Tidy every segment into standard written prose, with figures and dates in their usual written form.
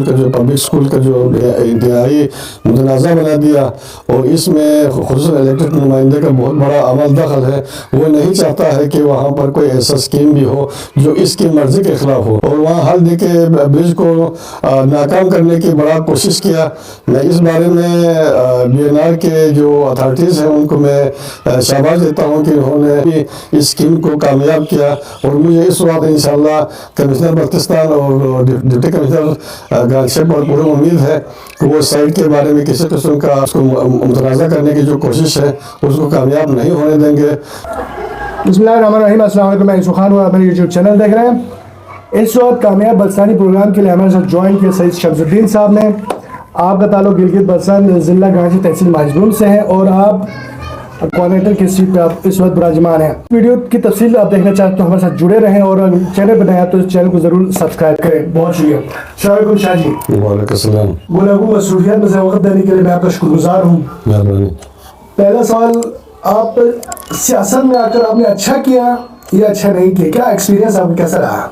کا جو public school کا جو انتہائی متنازع بنا دیا، اور اس میں خصوصاً الیکٹڈ نمائندے کا بہت بڑا عمل دخل ہے۔ وہ نہیں چاہتا ہے کہ وہاں پر کوئی ایسا اسکیم بھی ہو جو اس کی مرضی کے خلاف ہو، اور وہاں حل دے کے برج کو ناکام کرنے کی بڑا کوشش کیا۔ میں اس بارے میں بی این آر کے جو اتھارٹیز ہیں ان کو میں شاباش دیتا ہوں کہ انہوں نے بھی اس اسکیم کو کامیاب کیا، اور مجھے اس وقت انشاءاللہ کمشنر بلتستان اور ڈپٹی کمشنر گالشپ پر پوری امید ہے کہ وہ سائٹ کے بارے میں کسی قسم کا اس کو متنازع کرنے کی جو کوشش ہے اس کو کامیاب نہیں ہونے دیں گے۔ بسم اللہ الرحمن الرحیم، السلام علیکم، میں یوسف خان ہوں، آپ میرے یوٹیوب چینل دیکھ رہے ہیں۔ اس وقت کامیاب بلتستانی پروگرام کے لیے ہمارے ساتھ جوائن کیا سید شمس الدین صاحب نے۔ آپ کا تعلق گلگت بلتستان ضلع گانجی تحصیل ماجدون سے ہے، اور آپ کوآرڈینیٹر کی سیٹ پہ آپ اس وقت براجمان ہیں۔ ویڈیو کی تفصیل آپ دیکھنا چاہتے تو ہمارے ساتھ جڑے رہیں، اور چینل بنایا تو اس چینل کو ضرور سبسکرائب کریں۔ بہت شکریہ۔ السلام علیکم شاہ جی۔ وعلیکم السلام۔ گفتگو مصروفیات میں سے وقت دینے کے لیے میں آپ کا شکر گزار ہوں۔ مہربانی۔ پہلا سوال، آپ سیاست میں آ کر آپ نے اچھا کیا یا اچھا نہیں کیا؟ کیا ایکسپیرینس آپ کا کیسا رہا؟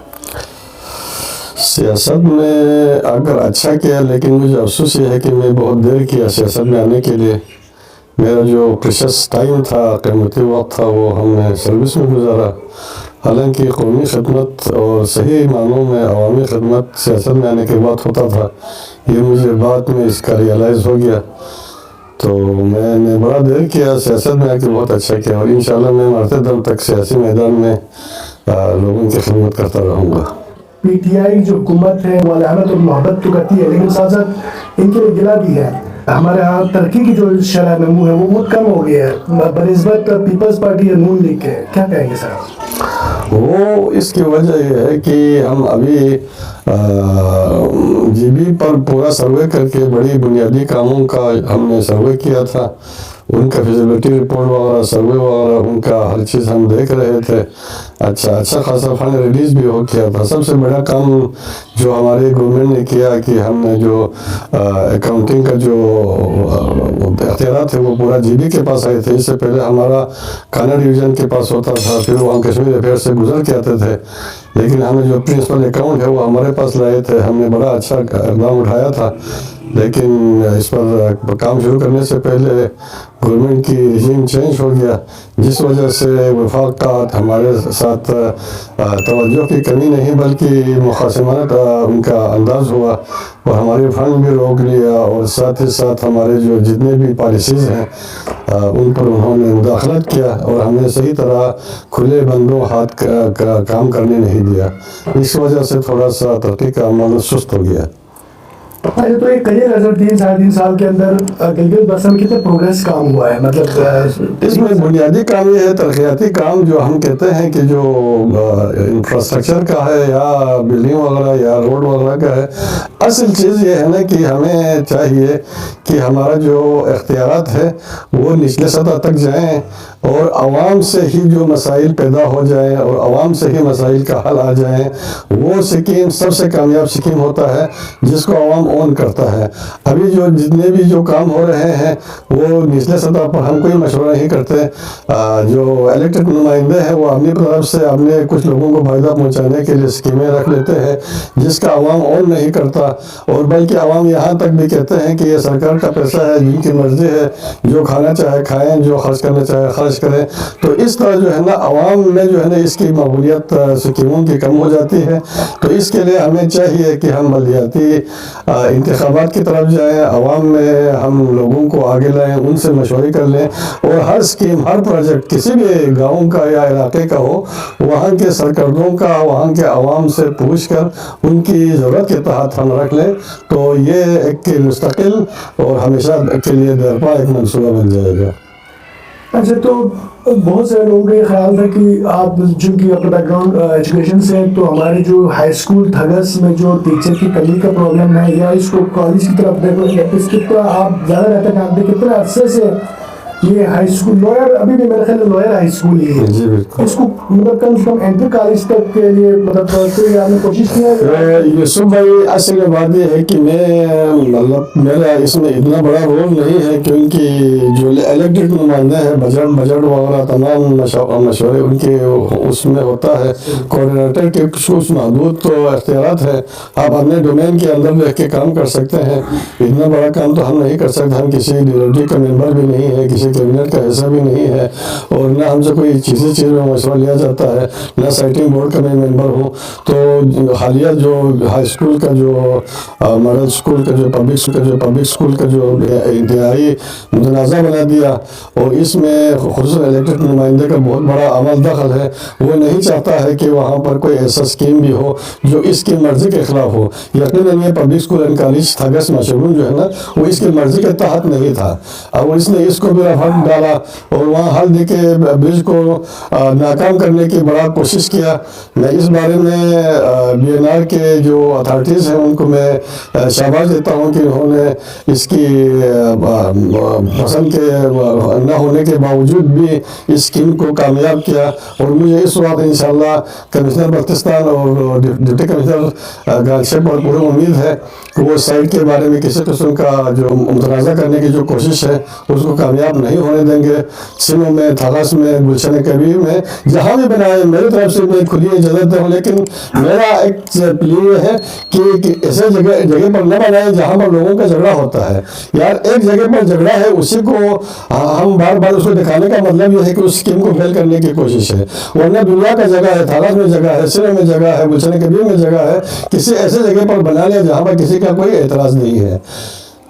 سیاست میں اگر اچھا کیا، لیکن مجھے افسوس یہ ہے کہ میں بہت دیر کیا سیاست میں آنے کے لیے۔ میرا جو پریشس ٹائم تھا، قیمتی وقت تھا، وہ ہم نے سروس میں گزارا۔ حالانکہ قومی خدمت اور صحیح معنوں میں عوامی خدمت سیاست میں آنے کے بعد ہوتا تھا، یہ مجھے بعد میں اس کا ریئلائز ہو گیا۔ تو میں نے بڑا دیر کیا سیاست میں آ کے، بہت اچھا کیا، اور انشاءاللہ میں مرتے دم تک سیاسی میدان میں لوگوں کی خدمت کرتا رہوں گا۔ پی ٹی آئی جو حکومت ہے وہ علامت اور محبت تو کرتی ہے، لیکن ساتھ ساتھ ان کے لیے گلا بھی ہے۔ ہمارے ہاں ترقی کی جو شرح نمو ہے وہ بہت کم ہو گئی ہے بنسبت پیپلز پارٹی یا نون لیگ کے، کیا کہیں گے سر؟ وہ اس کی وجہ یہ ہے کہ ہم ابھی جی بی پر پورا سروے کر کے بڑی بنیادی کاموں کا ہم نے سروے کیا تھا، ان کا فیزیبلٹی رپورٹ وغیرہ، سروے وغیرہ، ان کا ہر چیز ہم دیکھ رہے تھے۔ اچھا خاصا فنڈ ریلیز بھی ہو کیا تھا۔ سب سے بڑا کام جو ہماری گورنمنٹ نے کیا کہ ہم نے جو اکاؤنٹنگ کا جو اختیارات تھے وہ پورا جی بی کے پاس آئے تھے۔ اس سے پہلے ہمارا کھانا ڈویژن کے پاس ہوتا تھا، پھر وہاں کشمیر افیئر سے گزر کے آتے تھے، لیکن ہمیں جو پرنسپل اکاؤنٹ ہے وہ ہمارے پاس لائے تھے۔ ہم نے بڑا اچھا اقدام اٹھایا تھا، لیکن اس پر کام شروع کرنے سے پہلے گورنمنٹ کی رجیم چینج ہو گیا، جس وجہ سے وفاقات ہمارے ساتھ توجہ کی کمی نہیں بلکہ مخاصمانہ ان کا انداز ہوا، اور ہمارے فنڈ بھی روک لیا، اور ساتھ ہی ساتھ ہمارے جو جتنے بھی پالیسیز ہیں ان پر انہوں نے مداخلت کیا، اور ہمیں صحیح طرح کھلے بندوں ہاتھ کام کرنے نہیں دیا۔ اس وجہ سے تھوڑا سا ترقی کا عمل سست ہو گیا۔ تو ایک کلیئر نظر 3-3.5 سال کے اندر گلگت بلتستان میں کتنے پروگریس کام ہوا ہے؟ مطلب اس میں بنیادی کام یہ ہے، ترقیاتی کام جو ہم کہتے ہیں کہ جو انفراسٹرکچر کا ہے یا بلڈنگ وغیرہ یا روڈ وغیرہ کا ہے، اصل چیز یہ ہے نا کہ ہمیں چاہیے کہ ہمارا جو اختیارات ہے وہ نچلے سطح تک جائیں، اور عوام سے ہی جو مسائل پیدا ہو جائیں اور عوام سے ہی مسائل کا حل آ جائیں۔ وہ سکیم سب سے کامیاب سکیم ہوتا ہے جس کو عوام اون کرتا ہے۔ ابھی جو جتنے بھی جو کام ہو رہے ہیں وہ نچلے سطح پر ہم کوئی مشورہ نہیں کرتے۔ جو الیکٹڈ نمائندے ہیں وہ اپنی طرف سے اپنے کچھ لوگوں کو فائدہ پہنچانے کے لیے اسکیمیں رکھ لیتے ہیں جس کا عوام اون نہیں کرتا، اور بلکہ عوام یہاں تک بھی کہتے ہیں کہ یہ سرکار کا پیسہ ہے، جن کی مرضی ہے، جو کھانا چاہے کھائیں، جو خرچ کرنا چاہے خرچ کریں۔ تو اس طرح جو ہے نا عوام میں جو ہے نا اس کی مقبولیت اسکیموں کی کم ہو جاتی ہے۔ تو اس کے لیے ہمیں چاہیے کہ ہم بلدیاتی انتخابات کی طرف جائیں، عوام میں ہم لوگوں کو آگے لائیں، ان سے مشورے کر لیں، اور ہر اسکیم، ہر پروجیکٹ کسی بھی گاؤں کا یا علاقے کا ہو، وہاں کے سرکردوں کا، وہاں کے عوام سے پوچھ کر ان کی ضرورت کے تحت ہم رکھ لیں، تو یہ ایک مستقل اور ہمیشہ کے لیے درپا ایک منصوبہ بن جائے گا۔ اچھا، تو بہت سارے لوگوں کا یہ خیال تھا کہ آپ چونکہ اپنا بیک گراؤنڈ ایجوکیشن سے ہیں، تو ہمارے جو ہائی اسکول تھگس میں جو ٹیچر کی کمی کا پرابلم ہے، یا اس کو کالج کی طرف دیکھو، اس کی طرح آپ زیادہ رہتے ہیں، آپ کتنے عرصے سے یہ ہائی اسکول لوئر ابھی بھی میرے خیال میں لوئر ہائی اسکول ہی ہے. جی بالکل. اس کو مطلب کم سے کم انٹر کالج تک کے لیے مطلب کوئی آپ نے کوشش کی ہے؟ یوسف بھائی اصل بات یہ ہے کہ میں مطلب میرا اس میں اتنا بڑا رول نہیں ہے کیونکہ جو الیکٹڈ نمائندے ہیں بجٹ وغیرہ تمام مشورے ان کے اس میں ہوتا ہے. کوآرڈینیٹر کے کچھ محدود تو اختیارات ہیں. آپ اپنے ڈومین کے اندر رہ کے کام کر سکتے ہیں. اتنا بڑا کام تو ہم نہیں کر سکتے. ہم کسی ڈیولوٹی کا ممبر بھی نہیں ہے, کسی کیبنٹ کا حصہ بھی نہیں ہے, اور نہ ہم سے کوئی چیز میں مشورہ لیا جاتا ہے, نہ سائٹنگ بورڈ کا میں ممبر ہوں. تو حالیہ جو ہائی اسکول کا جو ماڈل اسکول کا جو پبلک اسکول کا جو انتہائی متنازع بنا دیا, اور اس میں خصوصاً الیکٹڈ نمائندے کا بہت بڑا عمل دخل ہے. وہ نہیں چاہتا ہے کہ وہاں پر کوئی ایسا اسکیم بھی ہو جو اس کی مرضی کے خلاف ہو. یقیناً یہ پبلک اسکول اینڈ کالج تھاگس مشغول جو ہے نا, وہ اس کی مرضی کے تحت نہیں تھا, اور اس نے اس کو بھی رفت ڈالا اور وہاں حل دے کے برج کو ناکام کرنے کی بڑا کوشش کیا. میں اس بارے میں بی این آر کے جو اتھارٹیز ہیں ان کو میں شاباش دیتا ہوں کہ انہوں نے اس کی پسند کے نہ ہونے کے باوجود بھی اس اسکیم کو کامیاب کیا. اور مجھے اس وقت انشاءاللہ کمشنر بلتستان اور ڈپٹی کمشنر گالشپ پر پوری امید ہے کہ وہ سائٹ کے بارے میں کسی قسم کا جو متنازع کرنے کی جو کوشش ہے اس کو کامیاب نہیں ہونے دیں گے. سنو میں, تھاگس میں, گلشن کبیر میں, جہاں بھی بنائے میری طرف سے میں کھلی اجازت ہوں. لیکن میرا ایک پلیئر ہے کہ ایسے جگہ پر نہ بنائیں جہاں پر لوگوں کا جھگڑا ہوتا ہے. یار ایک جگہ پر جھگڑا ہے, اسی کو ہم بار بار اس کو دکھانے کا مطلب یہ ہے کہ اس اسکیم کو فیل کرنے کی کوشش ہے. ورنہ دنیا کا جگہ ہے, تھاگس میں جگہ ہے, سنو میں جگہ ہے, گلشن کبیر میں جگہ ہے. کسی ایسے جگہ پر بنا لیا جہاں پر کسی کا کوئی اعتراض نہیں ہے.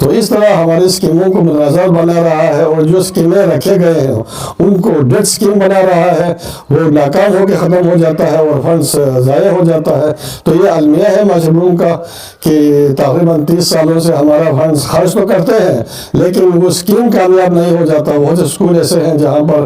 تو اس طرح ہماری اسکیموں کو متنازع بنا رہا ہے, اور جو اسکیمیں رکھے گئے ہیں ان کو ڈیڈ اسکیم بنا رہا ہے. وہ ناکام ہو کے ختم ہو جاتا ہے اور فنڈس ضائع ہو جاتا ہے. تو یہ المیہ ہے مشروم کا کہ تقریباً 30 سالوں سے ہمارا فنڈس خرچ تو کرتے ہیں لیکن وہ اسکیم کامیاب نہیں ہو جاتا. بہت سے اسکول ایسے ہیں جہاں پر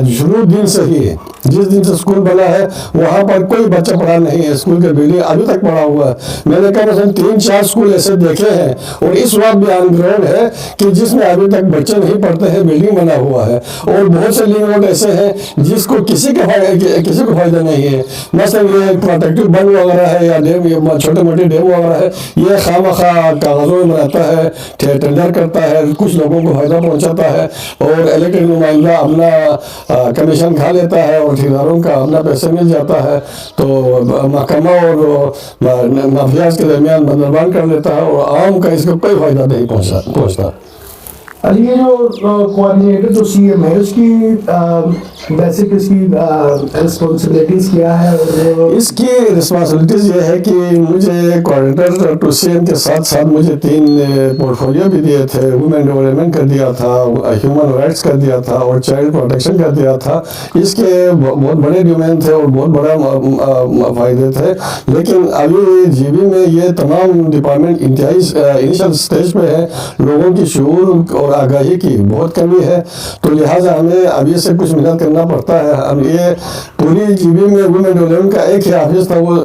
شروع دن سے ہی, جس دن سے اسکول بنا ہے وہاں پر کوئی بچہ پڑھا نہیں ہے. اسکول کے بلڈنگ ابھی تک پڑا ہوا ہے. میں نے کہا مثلا 3-4 اسکول ایسے دیکھے ہیں, اور اس وقت آن گراؤنڈ ہے کہ جس میں ابھی تک بچے نہیں پڑھتے ہیں, بلڈنگ بنا ہوا ہے. اور بہت سے لنک روڈ ایسے ہیں جس کو کسی کو فائدہ نہیں ہے. مثلا یہ پروٹیکٹو بند وغیرہ ہے یا ڈیم, چھوٹے موٹے ڈیم وغیرہ ہے, یہ خواہ کاغذوں میں بناتا ہے, ٹینڈر کرتا ہے, کچھ لوگوں کو فائدہ پہنچاتا ہے, اور الیکٹڈ نمائندہ اپنا کمیشن کھا لیتا ہے اور ٹھیکیداروں کا اپنا پیسے مل جاتا ہے. تو محکمہ اور مافیاز کے درمیان بندربان کر لیتا ہے, اور عوام کا اس کو کوئی فائدہ نہیں پہنچتا. یہ جو کوآرڈینیٹر جو سی ایم ہے اس کی بیسک اس کی رسپانسبلٹیز کیا ہے؟ اس کی رسپانسبلٹیز یہ ہے کہ مجھے کوآرڈینیٹر ٹو سی ایم کے ساتھ ساتھ مجھے 3 پورٹفولیو بھی دیے تھے. وومن ڈیولپمنٹ کر دیا تھا, ہیومن رائٹس کر دیا تھا, اور چائلڈ پروٹیکشن کر دیا تھا. اس کے بہت بڑے ڈومین تھے اور بہت بڑا فائدے تھے. لیکن ابھی جی بی میں یہ تمام ڈپارٹمنٹ انتہائی انیشل سٹیج پہ ہے. لوگوں کی شعور اور آگاہی کی بہت کمی ہے, تو لہٰذا ہمیں ابھی سے کچھ محنت کرنا پڑتا ہے. ہم یہ پوری جی بی میں وومن ڈیولپمنٹ کا ایک ہی آفس تھا, وہ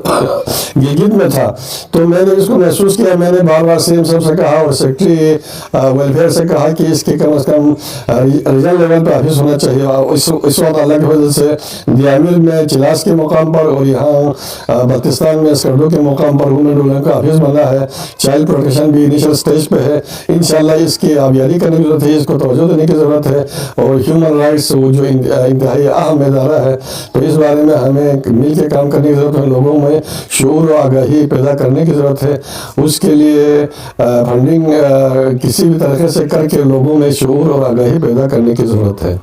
گلگت میں تھا. تو میں نے اس کو محسوس کیا. میں نے بار بار سی ایم صاحب سے کہا اور سیکرٹری ویلفیئر سے کہا کہ اس کے کم از کم ریجنل لیول پہ آفس ہونا چاہیے. اس وقت اللہ کی وجہ سے دیامل میں چلاس کے مقام پر اور یہاں بلتستان میں اسکردو کے مقام پر وومن ڈیولپمنٹ کا آفس بنا ہے. چائلڈ پروٹیکشن بھی انیشل سٹیج پہ ہے. انشاءاللہ اس کی آبیاری کرنے کی ضرورت ہے, اس کو توجہ دینے کی ضرورت ہے. اور ہیومن رائٹس وہ جو انتہائی اہم ادارہ ہے, تو اس بارے میں ہمیں مل کے کام کرنے کی ضرورت ہے. لوگوں میں شعور و آگاہی پیدا کرنے کی ضرورت ہے. اس کے لیے فنڈنگ کسی بھی طریقے سے کر کے لوگوں میں شعور اور آگاہی پیدا کرنے کی ضرورت ہے.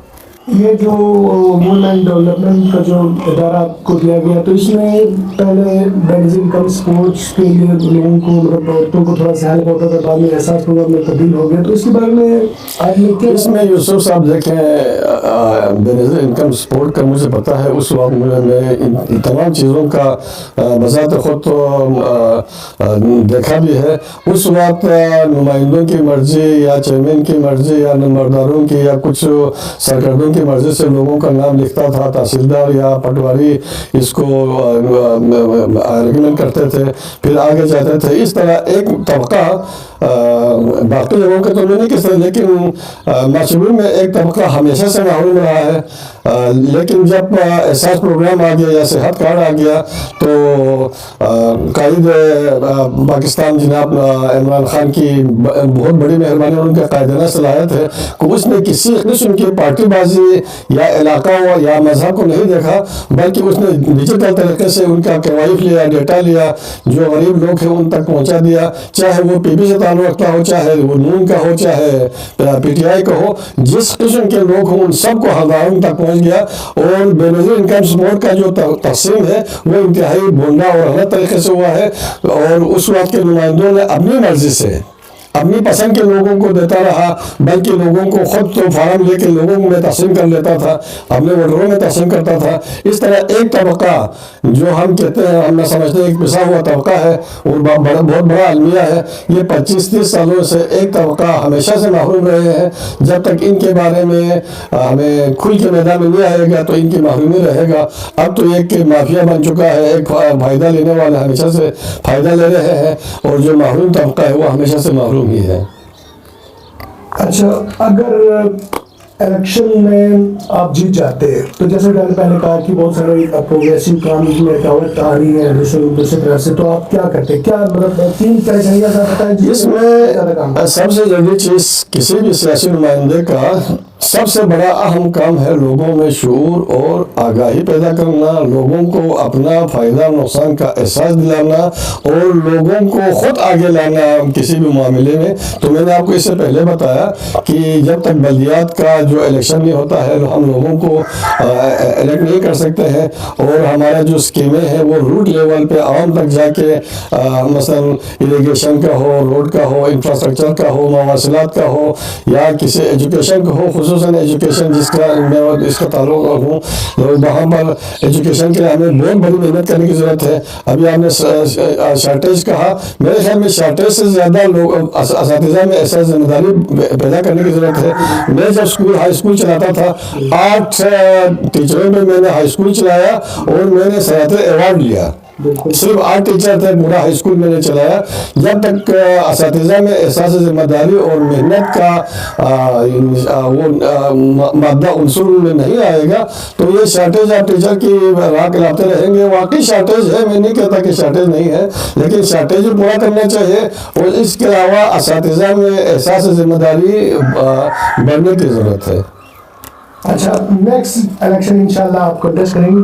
یہ جو وومن ڈیولپمنٹ کا جو ادارہ آپ کو دیا گیا, تو اس میں پہلے بینز انکم سپورٹس کے لیے لوگوں کو, مطلب عورتوں کو تھوڑا سا ہیلپ ہوتا تھا, بعد میں احساس پروگرام میں تبدیل ہو گیا. تو اس کے بارے میں آپ نے کیا؟ اس میں یوسف صاحب دیکھیں, بینز انکم سپورٹ کا مجھے پتا ہے. اس وقت میں ان تمام چیزوں کا بذات خود تو دیکھا بھی ہے. اس وقت نمائندوں کی مرضی یا چیئرمین کی مرضی یا نمبرداروں کی یا کچھ سرکردوں کی مرضی سے لوگوں کا نام لکھتا تھا. تحصیلدار یا پٹواری اس کو ریکمینڈ کرتے تھے, پھر آگے جاتے تھے. اس طرح ایک طبقہ باقی لوگوں کے تو میں نہیں کہہ سکتا، لیکن معاشرے میں ایک طبقہ ہمیشہ سے محروم رہا ہے. لیکن جب احساس پروگرام آ گیا یا صحت کارڈ آ گیا تو قائد پاکستان جناب عمران خان کی بہت بڑی مہربانی اور ان کا قائدانہ صلاحیت ہے کہ اس نے کسی قسم کی پارٹی بازی یا علاقہ یا مذہب کو نہیں دیکھا، بلکہ اس نے ڈیجیٹل طریقے سے ان کا کوائف لیا، ڈیٹا لیا، جو غریب لوگ ہیں ان تک پہنچا دیا، چاہے وہ پی پی سے تعلق رکھتا ہو، چاہے وہ نون کا ہو، چاہے پی ٹی آئی کا ہو، جس قسم کے لوگ ہوں ان سب کو ہزاروں تک پہنچ گیا. اور بے نظیر انکم سپورٹ کا جو تقسیم ہے وہ انتہائی بونڈا اور غلط طریقے سے ہوا ہے، اور اس وقت کے نمائندوں نے اپنی مرضی سے اپنی پسند کے لوگوں کو دیتا رہا، بلکہ لوگوں کو خود تو فارم لے کے لوگوں میں تقسیم کر لیتا تھا، اپنے ووٹروں میں تقسیم کرتا تھا. اس طرح ایک طبقہ جو ہم کہتے ہیں، ہم سمجھتے ہیں ایک پسا ہوا طبقہ ہے اور بہت بڑا المیہ ہے، یہ 25-30 سالوں سے ایک طبقہ ہمیشہ سے محروم رہے ہیں. جب تک ان کے بارے میں ہمیں کھل کے میدان میں نہیں آئے گا تو ان کی محرومی رہے گا. اب تو ایک مافیا بن چکا ہے، ایک فائدہ لینے والے ہمیشہ سے فائدہ لے رہے ہیں، اور جو محروم طبقہ ہے وہ ہمیشہ سے محروم ہی ہے. اچھا، اگر الیکشن میں آپ جیت جاتے ہیں تو جیسے میں نے پہلے کہا کہ بہت سارے پروگریسو کام آ رہی ہے دوسری طرف سے، تو آپ کیا کرتے ہیں؟ کیا مطلب 3 کرائٹیریا بتائیں اس میں سب سے ضروری چیز کسی بھی سیاسی نمائندے کا سب سے بڑا اہم کام ہے لوگوں میں شعور اور آگاہی پیدا کرنا، لوگوں کو اپنا فائدہ نقصان کا احساس دلانا اور لوگوں کو خود آگے لانا کسی بھی معاملے میں. تو میں نے آپ کو اس سے پہلے بتایا کہ جب تک بلدیات کا جو الیکشن نہیں ہوتا ہے ہم لوگوں کو الیکٹ نہیں کر سکتے ہیں، اور ہمارا جو اسکیمیں ہیں وہ روٹ لیول پہ عوام تک جا کے مثلا اریگیشن کا ہو، روڈ کا ہو، انفراسٹرکچر کا ہو، مواصلات کا ہو، یا کسی ایجوکیشن کا ہو، خصوصاً ایجوکیشن جس کا میں اس کا تعلق ہوں، وہاں پر ایجوکیشن کے لیے ہمیں بہت بڑی محنت کرنے کی ضرورت ہے. ابھی آپ نے شارٹیج کہا، میرے خیال میں شارٹیج سے زیادہ لوگ اساتذہ میں ایسا ذمہ داری پیدا کرنے کی ضرورت ہے. میں جب ہائی اسکول چلاتا تھا 8 ٹیچروں میں میں نے ہائی اسکول چلایا اور میں نے سراتر ایوارڈ لیا. صرف 8 ٹیچر تھے، پورا ہائی اسکول میں نے چلایا. جب تک اساتذہ میں احساس ذمہ داری اور محنت کا وہ مادہ عنصر میں نہیں آئے گا تو یہ شارٹیج آپ ٹیچر کی راہ کھلاتے رہیں گے. واقعی شارٹیج ہے، میں نہیں کہتا کہ شارٹیج نہیں ہے، لیکن شارٹیج پورا کرنا چاہیے، اور اس کے علاوہ اساتذہ میں احساس ذمہ داری بڑھنے کی ضرورت ہے. اچھا، نیکسٹ الیکشن انشاءاللہ آپ کنٹیسٹ کریں گے؟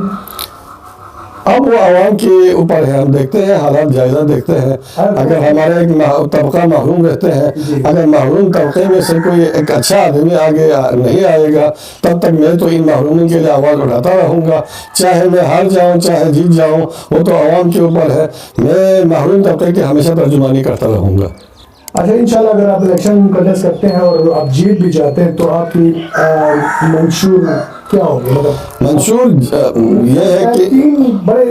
اب وہ عوام کے اوپر ہے، ہم دیکھتے ہیں حالات جائزہ دیکھتے ہیں. اگر ہمارا ایک طبقہ محروم رہتے ہیں، اگر محروم طبقے میں سے کوئی ایک اچھا آدمی آگے نہیں آئے گا تب تک میں تو ان محرومین کے لیے آواز اٹھاتا رہوں گا، چاہے میں ہار جاؤں چاہے جیت جاؤں، وہ تو عوام کے اوپر ہے. میں محروم طبقے کی ہمیشہ ترجمانی کرتا رہوں گا. اچھا، انشاءاللہ اگر آپ الیکشن کنٹیسٹ کرتے ہیں اور آپ جیت بھی جاتے ہیں تو آپ کی منشور کیا ہوگی؟ مطلب منشور یہ ہے کہ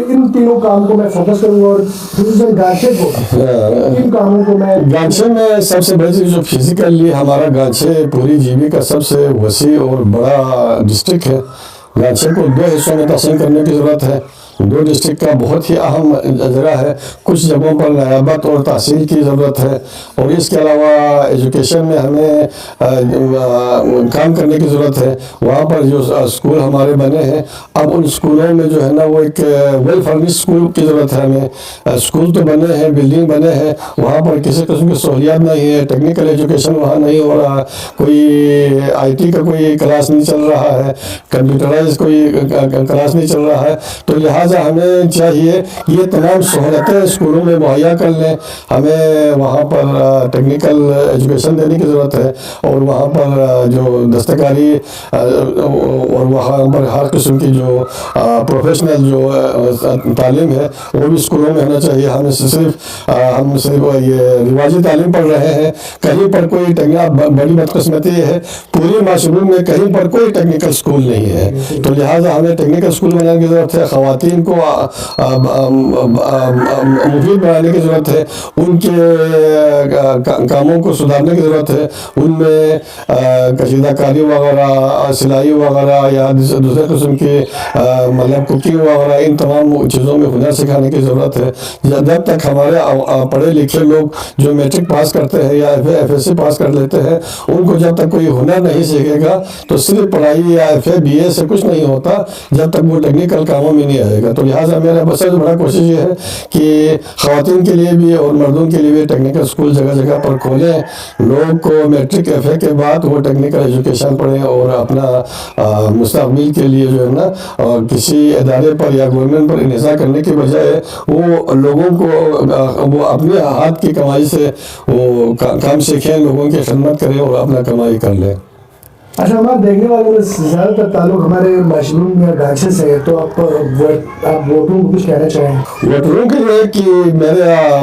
ان تینوں کام کو میں فوکس کروں گا، اور خصوصاً گانچے کو، ان کاموں کو میں گانچے میں سب سے بڑی چیز جو فزیکلی ہمارا گانچے پوری جی بی کا سب سے وسیع اور بڑا ڈسٹرکٹ ہے. گانچے کو 2 حصوں میں تقسیم کرنے کی ضرورت ہے. 2 ڈسٹرکٹ کا بہت ہی اہم جگہ ہے. کچھ جگہوں پر نیابت اور تحصیل کی ضرورت ہے، اور اس کے علاوہ ایجوکیشن میں ہمیں کام کرنے کی ضرورت ہے. وہاں پر جو اسکول ہمارے بنے ہیں، اب ان اسکولوں میں جو ہے نا وہ ایک ویل فرنش اسکول کی ضرورت ہے ہمیں. اسکول تو بنے ہیں، بلڈنگ بنے ہیں، وہاں پر کسی قسم کی سہولیات نہیں ہے. ٹیکنیکل ایجوکیشن وہاں نہیں ہو رہا، کوئی آئی ٹی کا کوئی کلاس نہیں چل رہا ہے، کمپیوٹرائز کوئی کلاس نہیں چل رہا ہے. تو لہٰذا ہمیں چاہیے یہ تمام سہولتیں اسکولوں میں مہیا کر لیں. ہمیں وہاں پر ٹیکنیکل ایجوکیشن دینے کی ضرورت ہے، اور وہاں پر جو دستکاری اور وہاں پر ہر قسم کی جو پروفیشنل جو تعلیم ہے وہ بھی اسکولوں میں ہونا چاہیے. ہم صرف یہ رواجی تعلیم پڑھ رہے ہیں. کہیں پر کوئی بڑی بدقسمتی ہے پوری معاشرے میں کہیں پر کوئی ٹیکنیکل اسکول نہیں ہے. تو لہٰذا ہمیں ٹیکنیکل اسکول بنانے کی ضرورت ہے. خواتین خواتین کو مفید بنانے کی ضرورت ہے، ان کے کاموں کو سدھارنے کی ضرورت ہے، ان میں کشیدہ کاری وغیرہ، سلائی وغیرہ یا دوسرے قسم کی مطلب کوکنگ وغیرہ، ان تمام چیزوں میں ہنر سکھانے کی ضرورت ہے۔ جب تک ہمارے پڑھے لکھے لوگ جو میٹرک پاس کرتے ہیں یا ایف ایس سی پاس کر لیتے ہیں، ان کو جب تک کوئی ہنر نہیں سیکھے گا تو صرف پڑھائی یا ایف اے بی اے سے کچھ نہیں ہوتا جب تک وہ ٹیکنیکل کاموں میں نہیں آئے گا۔ تو لہٰذا میرا بس بڑا کوشش یہ ہے کہ خواتین کے لیے بھی اور مردوں کے لیے بھی ٹیکنیکل اسکول جگہ جگہ پر کھولیں، لوگ کو میٹرک ایف اے کے بعد وہ ٹیکنیکل ایجوکیشن پڑھیں اور اپنا مستقبل کے لیے جو ہے نا کسی ادارے پر یا گورنمنٹ پر انحصار کرنے کے بجائے وہ لوگوں کو وہ اپنے ہاتھ کی کمائی سے وہ کام سیکھیں، لوگوں کی خدمت کریں اور اپنا کمائی کر لیں۔ اچھا، ہمارے دیکھنے والوں میں زیادہ تر تعلق ہمارے مشروم یا گانچے سے ہے، تو آپ ووٹروں کو کچھ کہنا چاہیں؟ ووٹروں کے لیے کہ میرا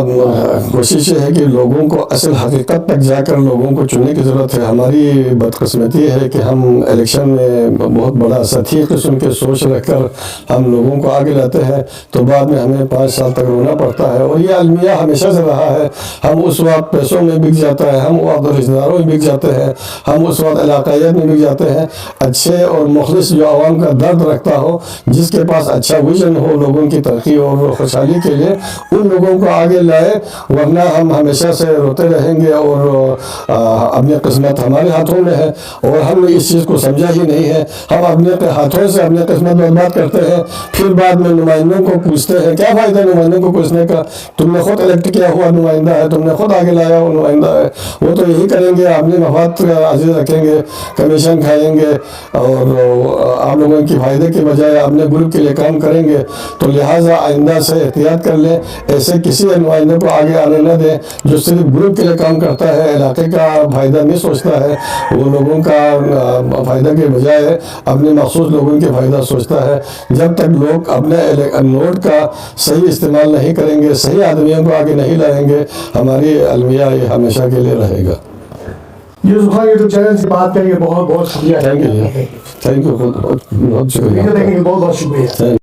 کوشش یہ ہے کہ لوگوں کو اصل حقیقت تک جا کر لوگوں کو چننے کی ضرورت ہے۔ ہماری بدقسمتی یہ ہے کہ ہم الیکشن میں بہت بڑا سطحی قسم کے سوچ رکھ کر ہم لوگوں کو آگے لاتے ہیں تو بعد میں ہمیں 5 سال تک رونا پڑتا ہے، اور یہ المیہ ہمیشہ سے رہا ہے۔ ہم اس وقت پیسوں میں بک جاتا ہے، ہم وقت رشتہ داروں میں بک جاتے ہیں، ہم اس وقت علاقائیت میں بک جاتے ہیں۔ اچھے اور مخلص جو عوام کا درد رکھتا ہو، جس کے پاس اچھا ویژن ہو لوگوں کی ترقی اور خوشحالی کے لیے، ان لوگوں کو آگے لائے، ورنہ ہم ہمیشہ سے روتے رہیں گے اور اپنی قسمت ہمارے ہاتھوں میں ہے، اور ہم نے اس چیز کو سمجھا ہی نہیں ہے۔ ہم اپنے ہاتھوں سے اپنی قسمت برباد کرتے ہیں، پھر بعد میں نمائندوں کو پوچھتے ہیں۔ کیا فائدہ نمائندوں کو پوچھنے کا؟ تم نے خود الیکٹ کیا ہوا نمائندہ ہے، تم نے خود آگے لایا ہوا نمائندہ ہے۔ وہ تو یہی کریں گے، اپنے مفاد عزیز رکھیں گے، کمیشن کھائیں گے اور آپ لوگوں کی فائدے کے بجائے اپنے گروپ کے لیے کام کریں گے۔ تو لہٰذا آئندہ سے احتیاط کر لیں، ایسے کسی نمائندے کو آگے آنے نہ دیں جو صرف گروپ کے لیے کام کرتا ہے، علاقے کا فائدہ نہیں سوچتا ہے، وہ لوگوں کا فائدہ کے بجائے اپنے مخصوص لوگوں کے فائدہ سوچتا ہے۔ جب تک لوگ اپنے نوٹ کا صحیح استعمال نہیں کریں گے، صحیح آدمیوں کو آگے نہیں لائیں گے، ہماری المیہ یہ ہمیشہ کے لیے رہے گا۔ یوسف خان یوٹیوب چینل سے بات کریں گے، بہت بہت شکریہ۔ تھینک یو، بہت شکریہ، بہت بہت شکریہ۔